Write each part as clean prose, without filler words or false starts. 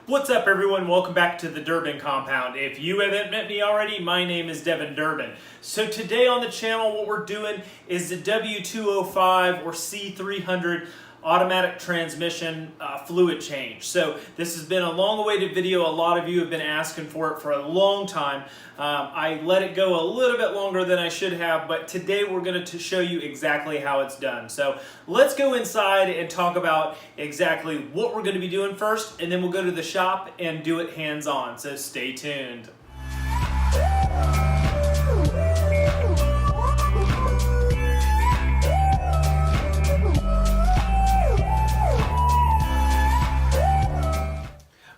What's up, everyone? Welcome back to the Durbin Compound. If you haven't met me already, my name is Devin Durbin. So today on the channel, what we're doing is the W205 or C300 automatic transmission fluid change. So this has been a long-awaited video. A lot of you have been asking for it for a long time. I let it go a little bit longer than I should have, but today we're going to show you exactly how it's done. So let's go inside and talk about exactly what we're going to be doing first, and then we'll go to the shop and do it hands-on. So stay tuned.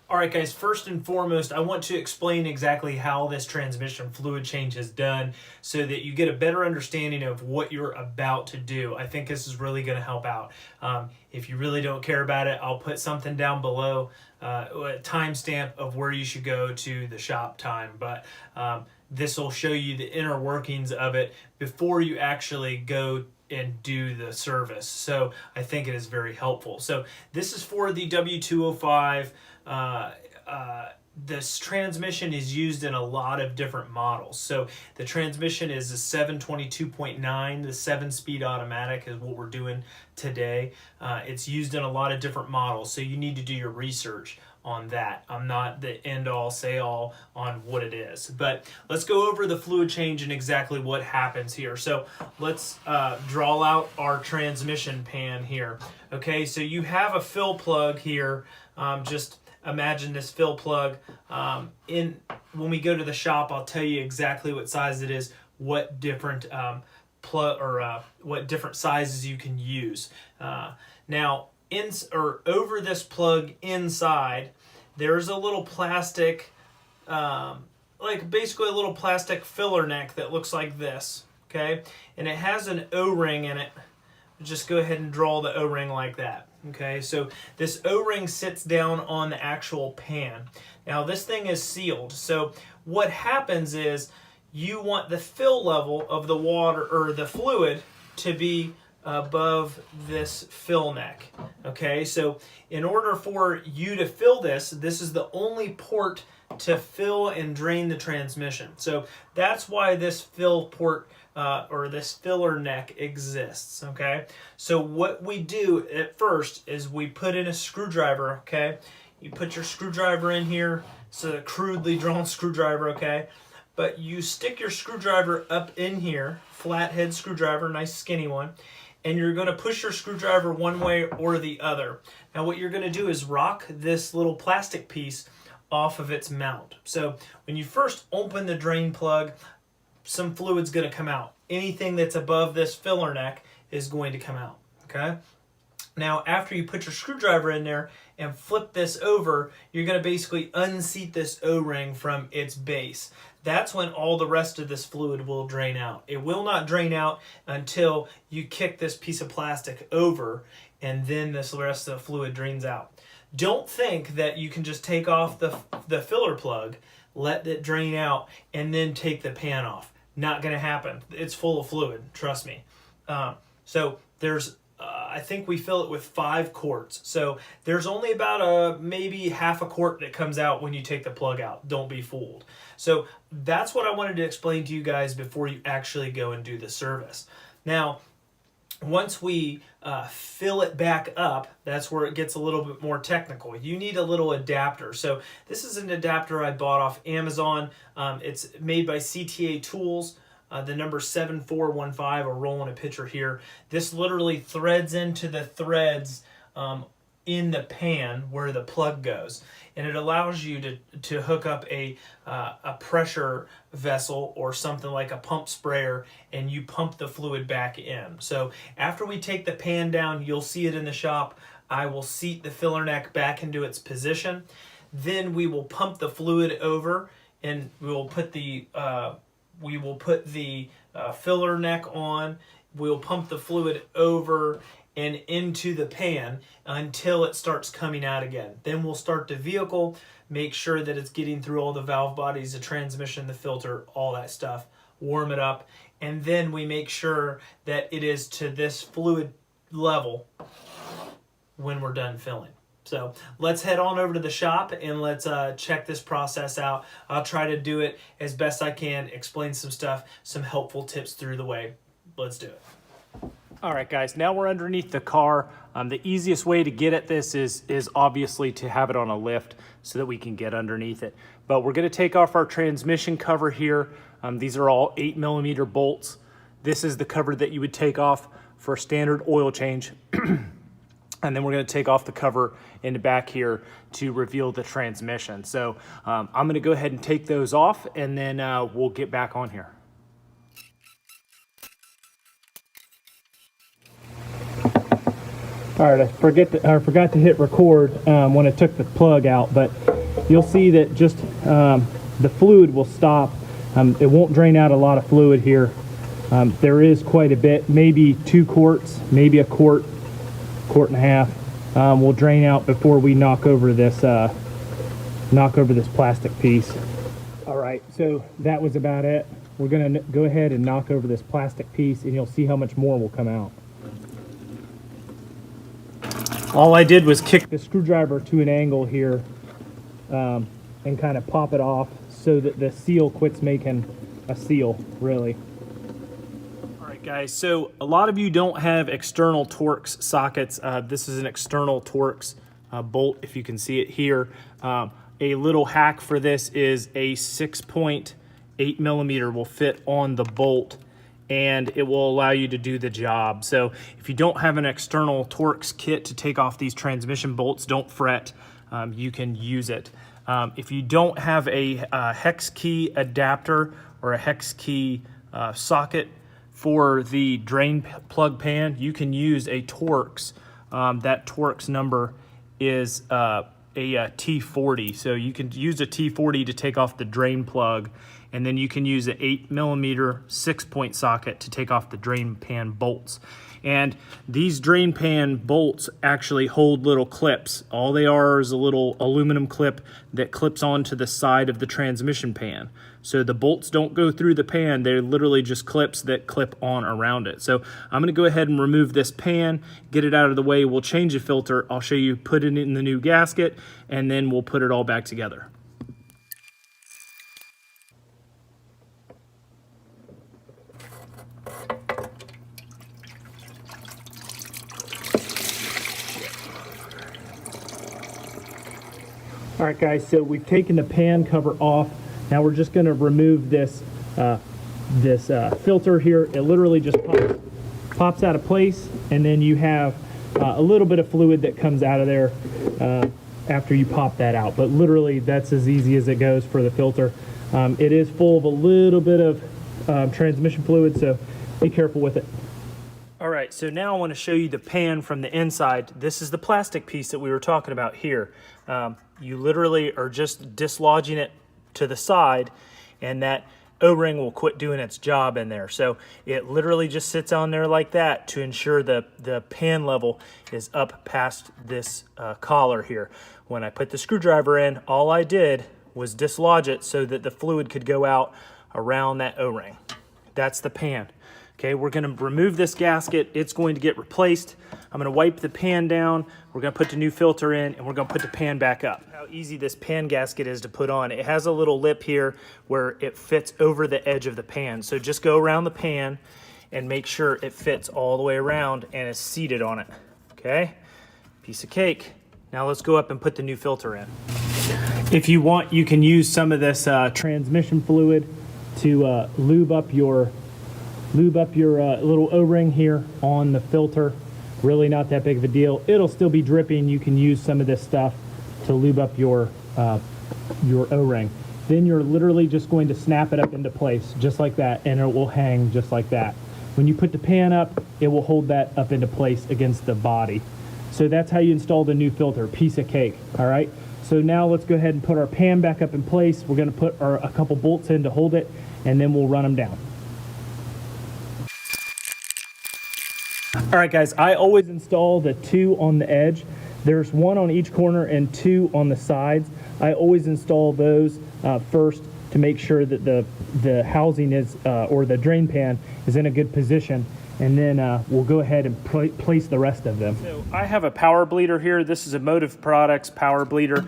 Alright guys, first and foremost, I want to explain exactly how this transmission fluid change is done so that you get a better understanding of what you're about to do. I think this is really going to help out. If you really don't care about it, I'll put something down below, a timestamp of where you should go to the shop time. But this will show you the inner workings of it before you actually go and do the service. So I think it is very helpful. So this is for the W205. This transmission is used in a lot of different models. So the transmission is a 722.9, the 7-speed automatic is what we're doing today. It's used in a lot of different models, so you need to do your research on that. I'm not the end-all, say-all on what it is. But let's go over the fluid change and exactly what happens here. So let's draw out our transmission pan here. Okay, so you have a fill plug here. Just imagine this fill plug. When we go to the shop, I'll tell you exactly what size it is, what different what different sizes you can use. Now, over this plug inside, there's a little plastic, like basically a little plastic filler neck that looks like this. Okay, and it has an O-ring in it. Just go ahead and draw the O-ring like that. Okay, so this O-ring sits down on the actual pan. Now this thing is sealed, so what happens is you want the fill level of the water or the fluid to be above this fill neck. Okay, so in order for you to fill this, this is the only port to fill and drain the transmission. So that's why this fill port or this filler neck exists. Okay, so what we do at first is we put in a screwdriver. Okay, you put your screwdriver in here. It's a crudely drawn screwdriver. Okay, but you stick your screwdriver up in here, flathead screwdriver, nice skinny one, and you're going to push your screwdriver one way or the other. Now what you're going to do is rock this little plastic piece off of its mount. So when you first open the drain plug, some fluid's going to come out. Anything that's above this filler neck is going to come out. Okay? Now after you put your screwdriver in there and flip this over, you're going to basically unseat this O-ring from its base. That's when all the rest of this fluid will drain out. It will not drain out until you kick this piece of plastic over, and then this rest of the fluid drains out. Don't think that you can just take off the filler plug, let it drain out, and then take the pan off. Not going to happen. It's full of fluid, trust me. So there's I think we fill it with 5 quarts. So there's only about maybe half a quart that comes out when you take the plug out. Don't be fooled. So that's what I wanted to explain to you guys before you actually go and do the service. Now, once we fill it back up, that's where it gets a little bit more technical. You need a little adapter. So this is an adapter I bought off Amazon. It's made by CTA Tools. The number 7415, or rolling a picture here. This literally threads into the threads in the pan where the plug goes, and it allows you to hook up a pressure vessel or something like a pump sprayer, and you pump the fluid back in. So after we take the pan down, you'll see it in the shop. I will seat the filler neck back into its position. Then we will pump the fluid over, and we will put the filler neck on. We'll pump the fluid over and into the pan until it starts coming out again. Then we'll start the vehicle, make sure that it's getting through all the valve bodies, the transmission, the filter, all that stuff, warm it up, and then we make sure that it is to this fluid level when we're done filling. So let's head on over to the shop and let's check this process out. I'll try to do it as best I can, explain some stuff, some helpful tips through the way. Let's do it. All right, guys, now we're underneath the car. The easiest way to get at this is obviously to have it on a lift so that we can get underneath it. But we're gonna take off our transmission cover here. These are all 8mm bolts. This is the cover that you would take off for a standard oil change. And then we're gonna take off the cover in the back here to reveal the transmission. So I'm gonna go ahead and take those off, and then we'll get back on here. All right, I forgot to hit record when I took the plug out, but you'll see that just the fluid will stop. It won't drain out a lot of fluid here. There is quite a bit, maybe 2 quarts, maybe a quart and a half will drain out before we knock over this plastic piece. All right, so that was about it. We're gonna go ahead and knock over this plastic piece, and you'll see how much more will come out. All I did was kick the screwdriver to an angle here and kind of pop it off so that the seal quits making a seal, really. Guys, so a lot of you don't have external Torx sockets. This is an external Torx bolt, if you can see it here. A little hack for this is a 6.8mm will fit on the bolt, and it will allow you to do the job. So if you don't have an external Torx kit to take off these transmission bolts, don't fret. You can use it. If you don't have a hex key adapter or a hex key socket for the drain plug pan, you can use a Torx. That Torx number is a T40. So you can use a T40 to take off the drain plug, and then you can use an 8mm 6-point socket to take off the drain pan bolts. And these drain pan bolts actually hold little clips. All they are is a little aluminum clip that clips onto the side of the transmission pan. So the bolts don't go through the pan, they're literally just clips that clip on around it. So I'm gonna go ahead and remove this pan, get it out of the way, we'll change the filter, I'll show you put it in the new gasket, and then we'll put it all back together. All right, guys, so we've taken the pan cover off. Now we're just gonna remove this filter here. It literally just pops out of place, and then you have a little bit of fluid that comes out of there after you pop that out. But literally, that's as easy as it goes for the filter. It is full of a little bit of transmission fluid, so be careful with it. All right, so now I want to show you the pan from the inside. This is the plastic piece that we were talking about here. You literally are just dislodging it to the side, and that O-ring will quit doing its job in there. So it literally just sits on there like that to ensure the pan level is up past this collar here. When I put the screwdriver in, all I did was dislodge it so that the fluid could go out around that O-ring. That's the pan. Okay, we're gonna remove this gasket. It's going to get replaced. I'm gonna wipe the pan down. We're gonna put the new filter in, and we're gonna put the pan back up. How easy this pan gasket is to put on. It has a little lip here where it fits over the edge of the pan. So just go around the pan and make sure it fits all the way around and is seated on it. Okay, piece of cake. Now let's go up and put the new filter in. If you want, you can use some of this transmission fluid to lube up your little O-ring here on the filter. Really not that big of a deal. It'll still be dripping. You can use some of this stuff to lube up your O-ring. Then you're literally just going to snap it up into place just like that, and it will hang just like that. When you put the pan up, it will hold that up into place against the body. So that's how you install the new filter. Piece of cake. All right, so now let's go ahead and put our pan back up in place. We're going to put a couple bolts in to hold it, and then we'll run them down. All right, guys, I always install the 2 on the edge. There's 1 on each corner and 2 on the sides. I always install those first to make sure that the housing is, or the drain pan is in a good position. and then we'll go ahead and place the rest of them. So I have a power bleeder here. This is a Motive Products power bleeder.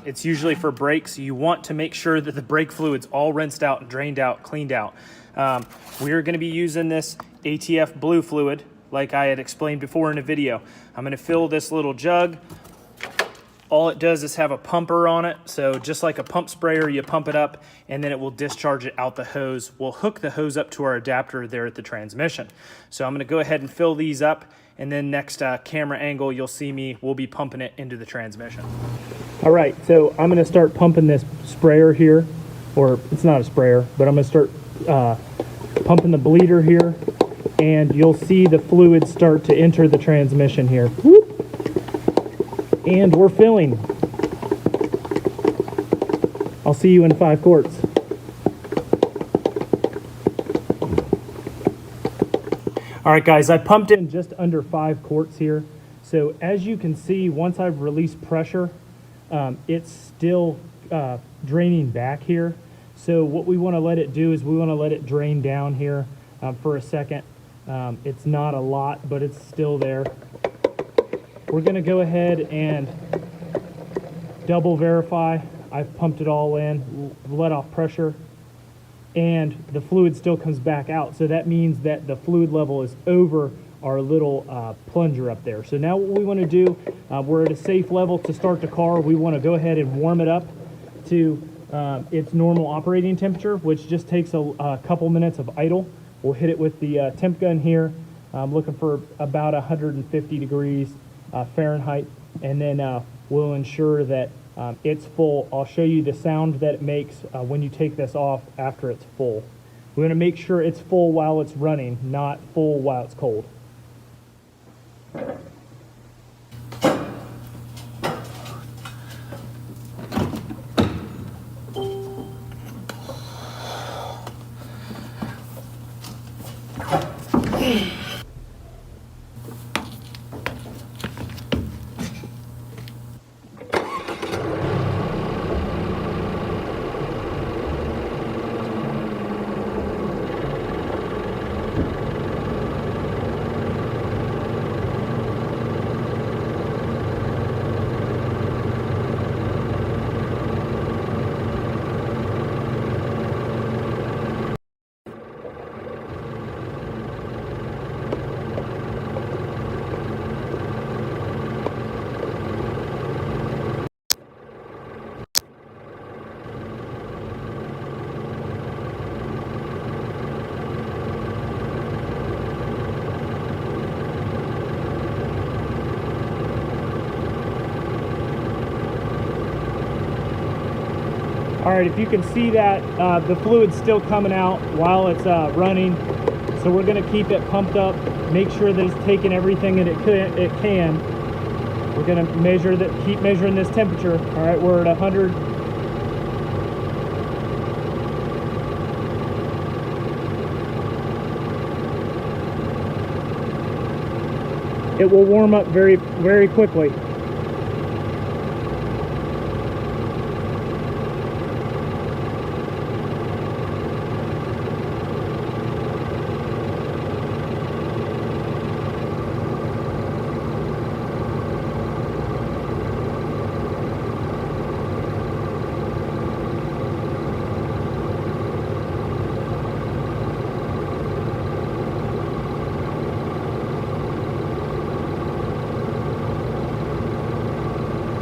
It's usually for brakes. You want to make sure that the brake fluid's all rinsed out, drained out, cleaned out. We're going to be using this ATF blue fluid like I had explained before in a video. I'm going to fill this little jug. All it does is have a pumper on it, so just like a pump sprayer, you pump it up and then it will discharge it out the hose. We'll hook the hose up to our adapter there at the transmission. So I'm going to go ahead and fill these up, and then next camera angle you'll see we'll be pumping it into the transmission. All right, so I'm going to start pumping this sprayer here, or it's not a sprayer, but I'm going to start pumping the bleeder here, and you'll see the fluid start to enter the transmission here. Whoop. And we're filling. I'll see you in 5 quarts. All right, guys, I pumped in just under 5 quarts here. So as you can see, once I've released pressure, it's still draining back here. So what we want to let it do is we want to let it drain down here for a second. It's not a lot, but it's still there. We're going to go ahead and double verify. I've pumped it all in, let off pressure, and the fluid still comes back out. So that means that the fluid level is over our little plunger up there. So now what we want to do, we're at a safe level to start the car. We want to go ahead and warm it up to its normal operating temperature, which just takes a couple minutes of idle. We'll hit it with the temp gun here. I'm looking for about 150 degrees Fahrenheit, and then we'll ensure that it's full. I'll show you the sound that it makes when you take this off after it's full. We're going to make sure it's full while it's running, not full while it's cold. All right, if you can see that, the fluid's still coming out while it's running. So we're gonna keep it pumped up, make sure that it's taking everything that it can. We're gonna keep measuring this temperature. All right, we're at 100. It will warm up very, very quickly.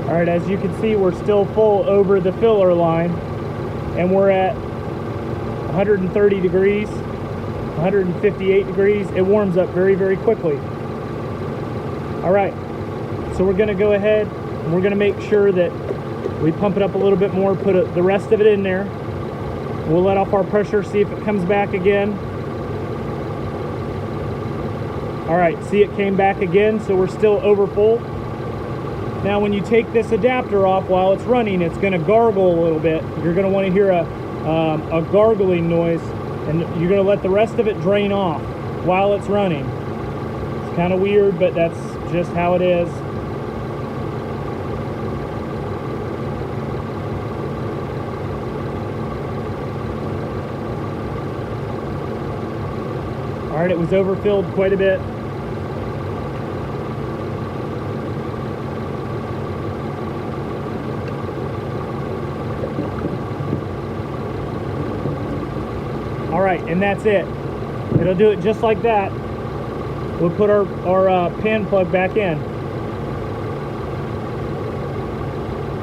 All right, as you can see, we're still full over the filler line, and we're at 130 degrees, 158 degrees. It warms up very, very quickly. All right, so we're gonna go ahead and we're gonna make sure that we pump it up a little bit more, put the rest of it in there. We'll let off our pressure, see if it comes back again. All right, see, it came back again, so we're still over full. Now when you take this adapter off while it's running, it's going to gargle a little bit. You're going to want to hear a gargling noise, and you're going to let the rest of it drain off while it's running. It's kind of weird, but that's just how it is. All right, it was overfilled quite a bit. All right, and that's it. It'll do it just like that. We'll put our pan plug back in.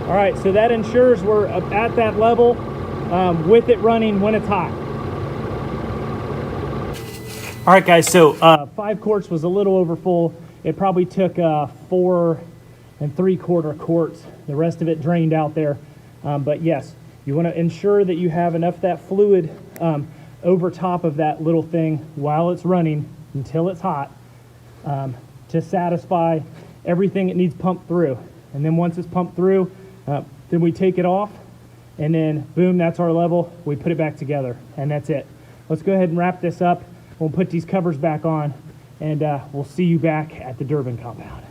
All right, so that ensures we're at that level with it running when it's hot. All right, guys, so 5 quarts was a little over full. It probably took 4 3/4 quarts. The rest of it drained out there. But yes, you want to ensure that you have enough of that fluid over top of that little thing while it's running until it's hot to satisfy everything it needs pumped through. And then once it's pumped through, then we take it off, and then boom, that's our level. We put it back together, and that's it. Let's go ahead and wrap this up. We'll put these covers back on, and we'll see you back at the Durbin compound.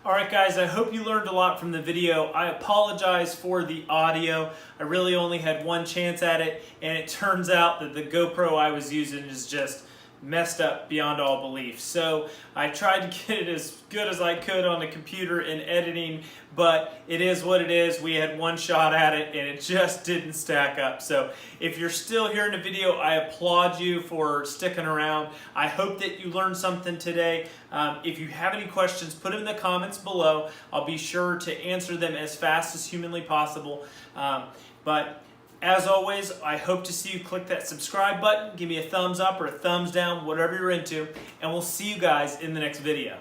All right, guys, I hope you learned a lot from the video. I apologize for the audio. I really only had one chance at it, and it turns out that the GoPro I was using is just messed up beyond all belief. So I tried to get it as good as I could on the computer in editing, but it is what it is. We had one shot at it and it just didn't stack up. So if you're still here in the video, I applaud you for sticking around. I hope that you learned something today. If you have any questions, put them in the comments below. I'll be sure to answer them as fast as humanly possible. But as always, I hope to see you click that subscribe button, give me a thumbs up or a thumbs down, whatever you're into, and we'll see you guys in the next video.